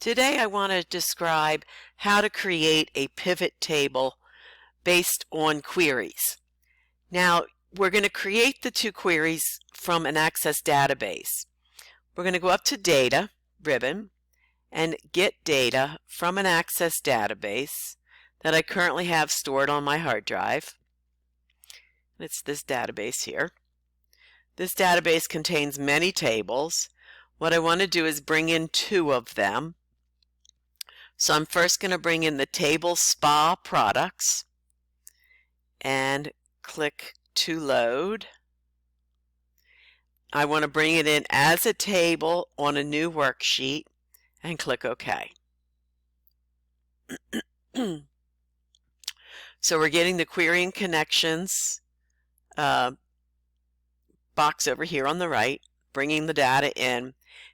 Today I want to describe how to create a pivot table based on queries. Now we're going to create the two queries from an Access database. We're going to go up to Data ribbon and get data from an Access database that I currently have stored on my hard drive. It's this database here. This database contains many tables. What I want to do is bring in two of them. So I'm first going to bring in the table spa products and click to load. I want to bring it in as a table on a new worksheet and click OK. So we're getting the query and connections box over here on the right, bringing the data in.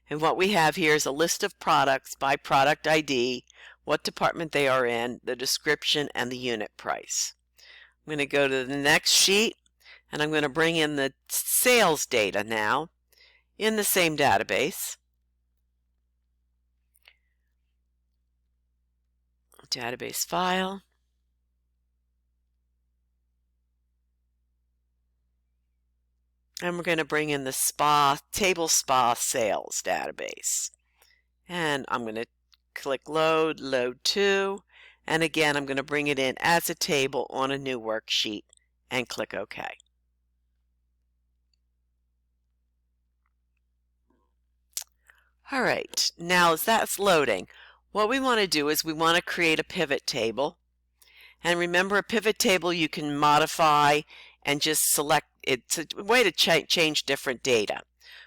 And what we have here is a list of products by product ID, what department they are in, the description, and the unit price. I'm going to go to the next sheet, and I'm going to bring in the sales data now in the same database. Database file. And we're going to bring in the table spa sales database. And I'm going to click load, load to, and again I'm going to bring it in as a table on a new worksheet and click OK. Alright, now as that's loading, what we want to do is we want to create a pivot table. And remember, a pivot table you can modify and just select. It's a way to change different data.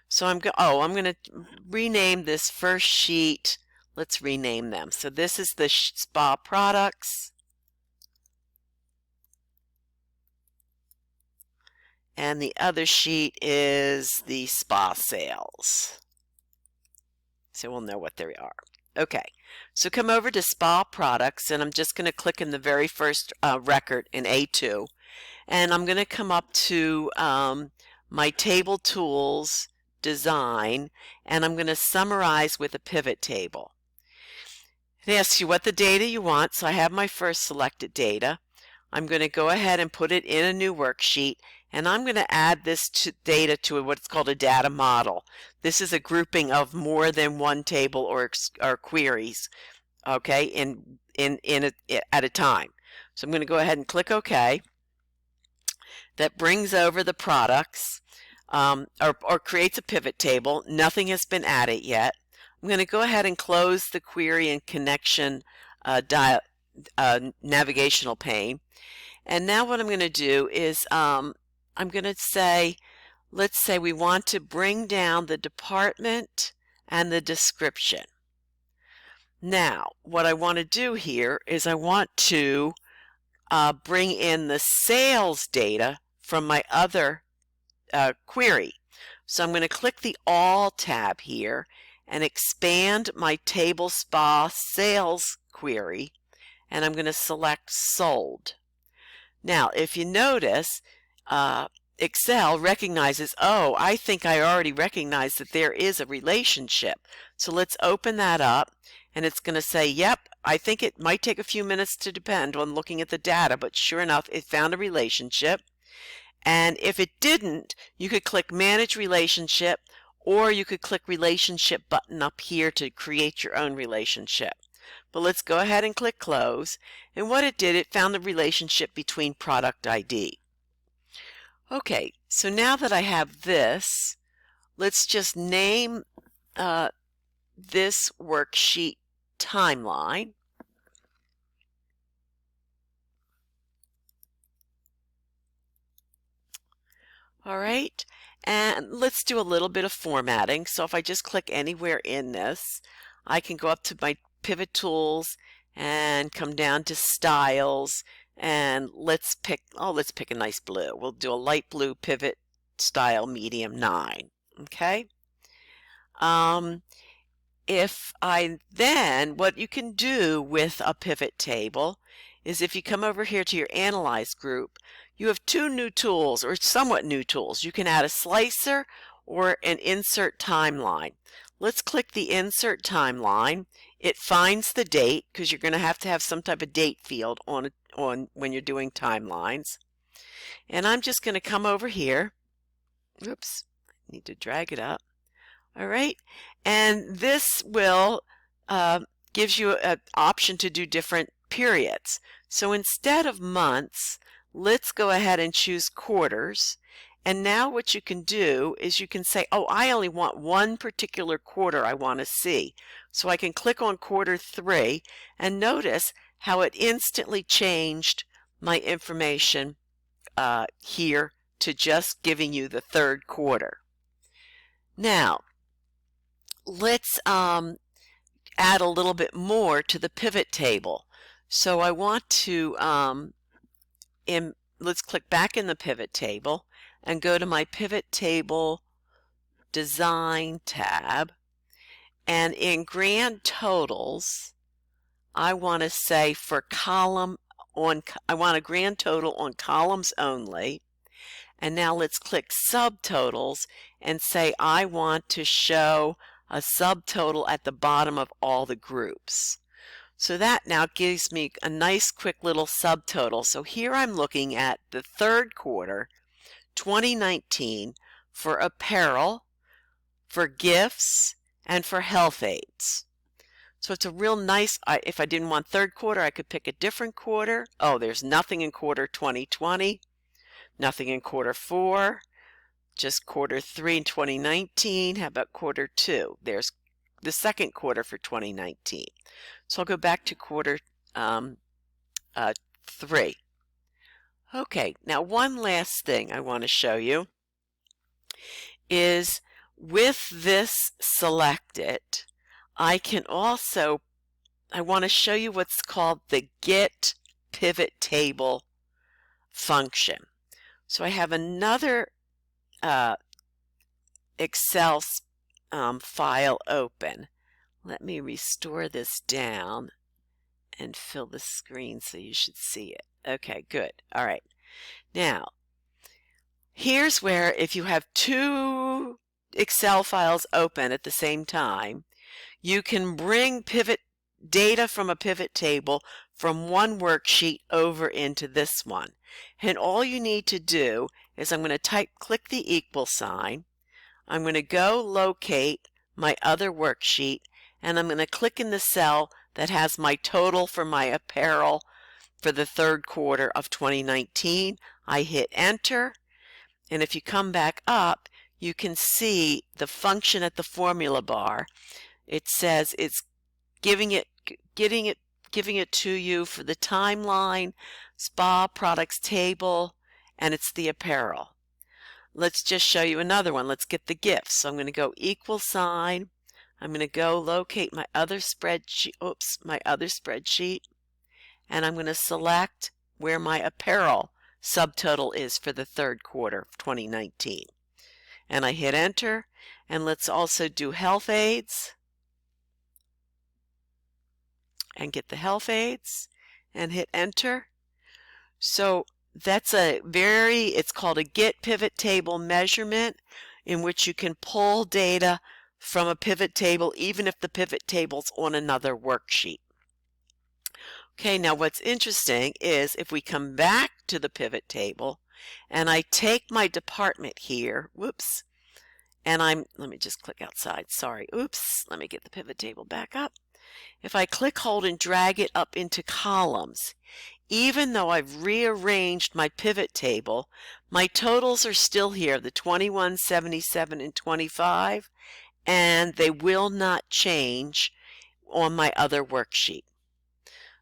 So I'm going to rename this first sheet. Let's rename them. So this is the spa products. And the other sheet is the spa sales. So we'll know what they are. Okay, so come over to spa products, and I'm just going to click in the very first record in A2. And I'm going to come up to my table tools design, and I'm going to summarize with a pivot table. It asks you what the data you want, so I have my first selected data. I'm going to go ahead and put it in a new worksheet, and I'm going to add this data to what's called a data model. This is a grouping of more than one table or queries, okay, at a time. So I'm going to go ahead and click OK. That brings over the products or creates a pivot table. Nothing has been added yet. I'm going to go ahead and close the query and connection navigational pane. And now what I'm going to do is I'm going to say, let's say we want to bring down the department and the description. Now what I want to do here is I want to bring in the sales data from my other query. So I'm going to click the All tab here and expand my table spa sales query, and I'm going to select sold. Now if you notice, Excel recognizes, oh, I think I already recognize that there is a relationship. So let's open that up, and it's going to say, yep, I think it might take a few minutes to depend on looking at the data, but sure enough, it found a relationship. And if it didn't, you could click Manage Relationship, or you could click Relationship button up here to create your own relationship. But let's go ahead and click Close. And what it did, it found the relationship between product ID. Okay, so now that I have this, let's just name this worksheet Timeline. All right, and let's do a little bit of formatting. So if I just click anywhere in this, I can go up to my pivot tools and come down to styles, and let's pick a nice blue. We'll do a light blue pivot style medium 9. Okay. What you can do with a pivot table is if you come over here to your Analyze group, you have two new tools, or somewhat new tools. You can add a slicer or an insert timeline. let's click the Insert Timeline. It finds the date because you're going to have some type of date field on when you're doing timelines. And I'm just going to come over here. Oops, I need to drag it up. All right, and this will gives you an option to do different periods. So instead of months, let's go ahead and choose quarters. And now what you can do is you can say, oh, I only want one particular quarter I want to see. So I can click on quarter 3 and notice how it instantly changed my information here to just giving you the third quarter. Now, let's add a little bit more to the pivot table. So I want to, let's click back in the pivot table and go to my pivot table design tab. And in grand totals, I want to say for column on, I want a grand total on columns only. And now let's click subtotals and say I want to show a subtotal at the bottom of all the groups. So that now gives me a nice quick little subtotal. So here I'm looking at the third quarter 2019 for apparel, for gifts, and for health aids. So it's a real nice, if I didn't want third quarter, I could pick a different quarter. Oh, there's nothing in quarter 2020, nothing in quarter 4, just quarter 3 in 2019. How about quarter 2? There's the second quarter for 2019. So I'll go back to quarter 3. Okay, now one last thing I want to show you is with this selected, I can also, I want to show you what's called the Get Pivot Table function. So I have another Excel file open. Let me restore this down and fill the screen so you should see it. Okay, good. All right. Now, here's where if you have 2 Excel files open at the same time, you can bring pivot data from a pivot table from one worksheet over into this one. And all you need to do is I'm going to click the equal sign. I'm going to go locate my other worksheet, and I'm going to click in the cell that has my total for my apparel for the third quarter of 2019. I hit enter, and if you come back up, you can see the function at the formula bar. It says it's giving it to you for the timeline, spa products table, and it's the apparel. Let's just show you another one. Let's get the gifts. So I'm going to go equal sign. I'm going to go locate my other spreadsheet, and I'm going to select where my apparel subtotal is for the third quarter of 2019. And I hit enter, and let's also do health aids and get the health aids and hit enter. So that's it's called a Get Pivot Table measurement, in which you can pull data from a pivot table even if the pivot table's on another worksheet. Okay, now what's interesting is if we come back to the pivot table and I take my department here, whoops, and let me just click outside, sorry, oops, let me get the pivot table back up. If I click, hold, and drag it up into columns, even though I've rearranged my pivot table, my totals are still here, the 21, 77, and 25, and they will not change on my other worksheet.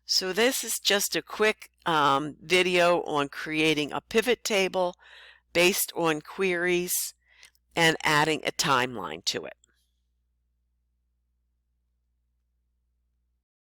So this is just a quick video on creating a pivot table based on queries and adding a timeline to it.